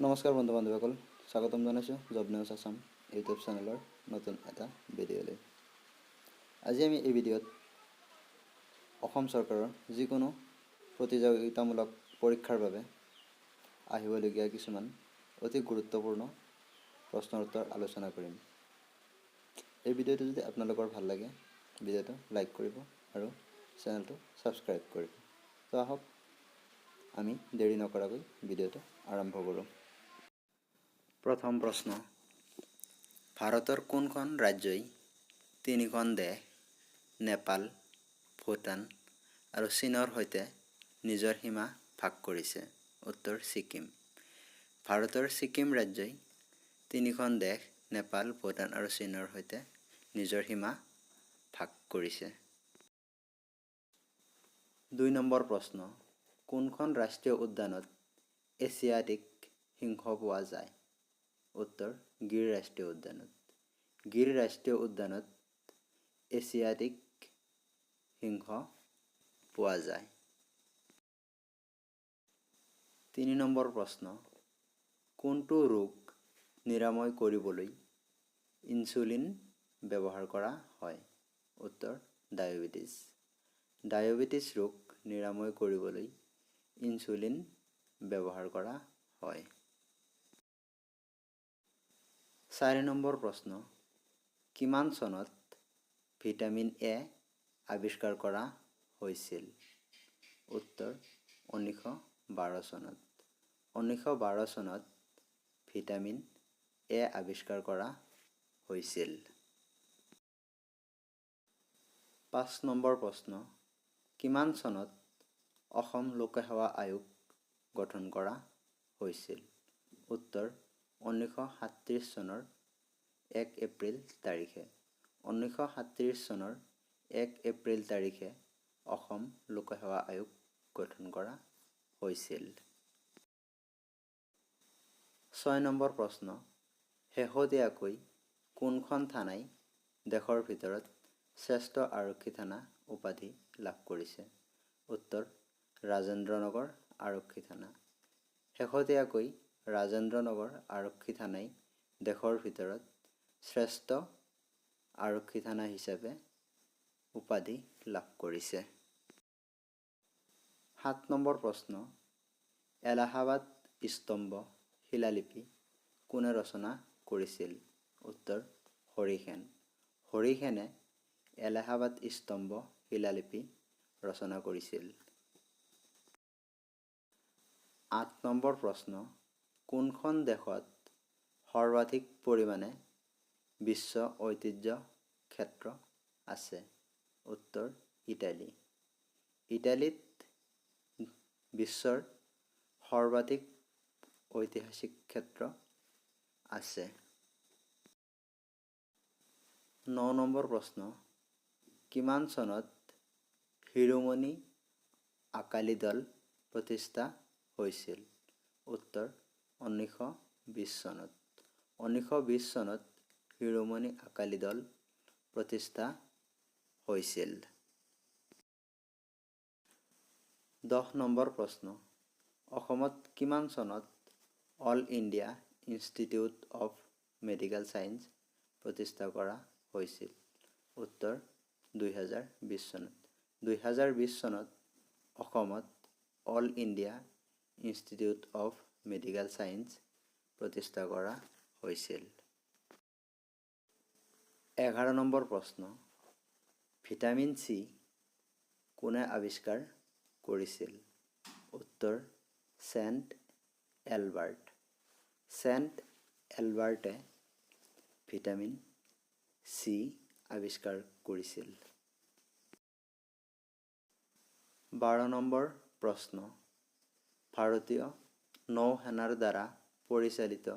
নমস্কাৰ বন্ধু বান্ধৱীসকল, স্বাগতম জনাইছোঁ জব নিউজ আছাম ইউটিউব চেনেলৰ নতুন এটা ভিডিঅ'লৈ। আজি আমি এই ভিডিঅ'ত অসম চৰকাৰৰ যিকোনো প্ৰতিযোগিতামূলক পৰীক্ষাৰ বাবে আহিবলগীয়া কিছুমান অতি গুৰুত্বপূৰ্ণ প্ৰশ্নৰ উত্তৰ আলোচনা কৰিম। এই ভিডিঅ'টো যদি আপোনালোকৰ ভাল লাগে, ভিডিঅ'টো লাইক কৰিব আৰু চেনেলটো ছাবস্ক্ৰাইব কৰিব। তো আহক আমি দেৰি নকৰাকৈ ভিডিঅ'টো আৰম্ভ কৰোঁ। প্ৰথম প্ৰশ্ন, ভাৰতৰ কোনখন ৰাজ্যই তিনিখন দেশ নেপাল, ভূটান আৰু চীনৰ সৈতে নিজৰ সীমা ভাগ কৰিছে? উত্তৰ ছিকিম। ভাৰতৰ ছিকিম ৰাজ্যই তিনিখন দেশ নেপাল, ভূটান আৰু চীনৰ সৈতে নিজৰ সীমা ভাগ কৰিছে। ২ নম্বৰ প্ৰশ্ন, কোনখন ৰাষ্ট্ৰীয় উদ্যানত এছিয়াটিক সিংহ পোৱা যায়? উত্তৰ গিৰ ৰাষ্ট্ৰীয় উদ্যানত। গিৰ ৰাষ্ট্ৰীয় উদ্যানত এছিয়াটিক সিংহ পোৱা যায়। ৩ নম্বৰ প্ৰশ্ন, কোনটো ৰোগ নিৰাময় কৰিবলৈ ইনচুলিন ব্যৱহাৰ কৰা হয়? উত্তৰ ডায়েবেটিছ। ডায়েবেটিছ ৰোগ নিৰাময় কৰিবলৈ ইনচুলিন ব্যৱহাৰ কৰা হয়। ৪ নম্বৰ প্ৰশ্ন, কিমান চনত ভিটামিন এ আৱিষ্কাৰ কৰা হৈছিল? উত্তৰ 1912 চনত। 1912 চনত ভিটামিন এ আৱিষ্কাৰ কৰা হৈছিল। ৫ নম্বৰ প্ৰশ্ন, কিমান চনত অসম লোকসেৱা আয়োগ গঠন কৰা হৈছিল? উত্তৰ 1937 চনৰ ১ এপ্ৰিল তাৰিখে। 1937 চনৰ ১ এপ্ৰিল তাৰিখে অসম লোকসেৱা আয়োগ গঠন কৰা হৈছিল। ৬ নম্বৰ প্ৰশ্ন, শেহতীয়াকৈ কোনখন থানাই দেশৰ ভিতৰত শ্ৰেষ্ঠ আৰক্ষী থানা উপাধি লাভ কৰিছে? উত্তৰ ৰাজেন্দ্ৰ নগৰ আৰক্ষী থানা। শেহতীয়াকৈ ৰাজেন্দ্ৰ নগৰ আৰক্ষী থানাই দেশৰ ভিতৰত শ্ৰেষ্ঠ আৰক্ষী থানা হিচাপে উপাধি লাভ কৰিছে। ৭ নম্বৰ প্ৰশ্ন, এলাহাবাদ স্তম্ভ শিলালিপি কোনে ৰচনা কৰিছিল? উত্তৰ হৰিসেন। হৰিসেনে এলাহাবাদ স্তম্ভ শিলালিপি ৰচনা কৰিছিল। ৮ নম্বৰ প্ৰশ্ন, কোনখন দেশত সৰ্বাধিক পৰিমাণে বিশ্ব ঐতিহ্য ক্ষেত্ৰ আছে? উত্তৰ ইটালী। ইটালীত বিশ্বৰ সৰ্বাধিক ঐতিহাসিক ক্ষেত্ৰ আছে। ৯ নম্বৰ প্ৰশ্ন, কিমান চনত শিৰোমণি আকালি দল প্ৰতিষ্ঠা হৈছিল? উত্তৰ 1920 চনত। 1920 চনত শিৰোমণি আকালি দল প্ৰতিষ্ঠা হৈছিল। ১০ নম্বৰ প্ৰশ্ন, অসমত কিমান চনত All India Institute of Medical Science প্ৰতিষ্ঠা কৰা হৈছিল? উত্তৰ 2020 চনত। 2020 চনত অসমত All India Institute of Medical Science প্ৰতিষ্ঠা কৰা হৈছিল। ১১ নম্বৰ প্ৰশ্ন, ভিটামিন চি কোনে আৱিষ্কাৰ কৰিছিল? উত্তৰ ছেণ্ট এলবাৰ্ট। ছেণ্ট এলবাৰ্টে ভিটামিন চি আৱিষ্কাৰ কৰিছিল। ১২ নম্বৰ প্ৰশ্ন, ভাৰতীয় নৌসেনাৰ দ্বাৰা পৰিচালিত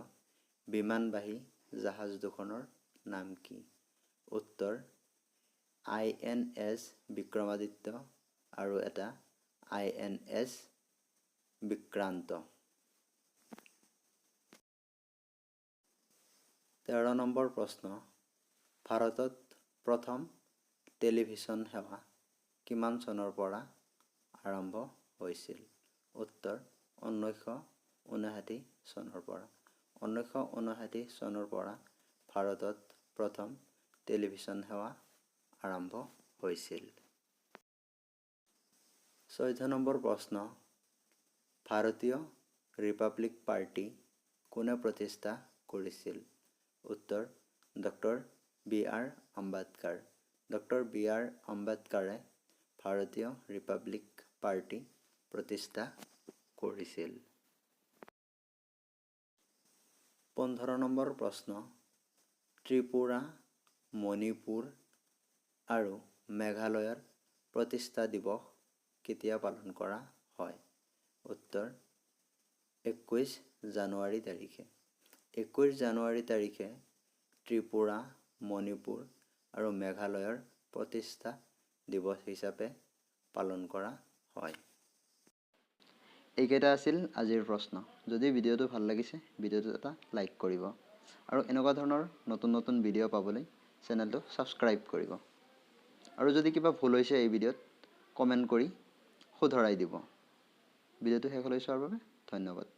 বিমানবাহী জাহাজ দুখনৰ নাম কি? উত্তৰ INS বিক্ৰমাদিত্য আৰু এটা INS বিক্ৰান্ত। ১৩ নম্বৰ প্ৰশ্ন, ভাৰতত প্ৰথম টেলিভিছন সেৱা কিমান চনৰ পৰা আৰম্ভ হৈছিল? উত্তৰ 1959 চনৰ পৰা 1959 চনৰ পৰা ভাৰতত প্ৰথম টেলিভিছন সেৱা আৰম্ভ হৈছিল। 14 নম্বৰ প্ৰশ্ন, ভাৰতীয় ৰিপাব্লিক পাৰ্টি কোনে প্ৰতিষ্ঠা কৰিছিল? উত্তৰ, doctor B R. Ambedkar. Doctor B R. আম্বেদকাৰে ভাৰতীয় ৰিপাব্লিক পাৰ্টি প্ৰতিষ্ঠা কৰিছিল। 15 নম্বৰ প্ৰশ্ন, ত্ৰিপুৰা, মণিপুৰ আৰু মেঘালয়ৰ প্ৰতিষ্ঠা দিৱস কেতিয়া পালন কৰা হয়? উত্তৰ, 21 জানুৱাৰী তাৰিখে। 21 জানুৱাৰী তাৰিখে ত্ৰিপুৰা, মণিপুৰ আৰু মেঘালয়ৰ প্ৰতিষ্ঠা দিৱস হিচাপে পালন কৰা হয়। এইকেইটা আছিল আজিৰ প্ৰশ্ন। যদি ভিডিঅ'টো ভাল লাগিছে, ভিডিঅ'টো এটা লাইক কৰিব আৰু এনেকুৱা ধৰণৰ নতুন নতুন ভিডিঅ' পাবলৈ চেনেলটো ছাবস্ক্ৰাইব কৰিব। আৰু যদি কিবা ভুল হৈছে এই ভিডিঅ'ত কমেণ্ট কৰি শুধৰাই দিব। ভিডিঅ'টো শেষলৈ চোৱাৰ বাবে ধন্যবাদ।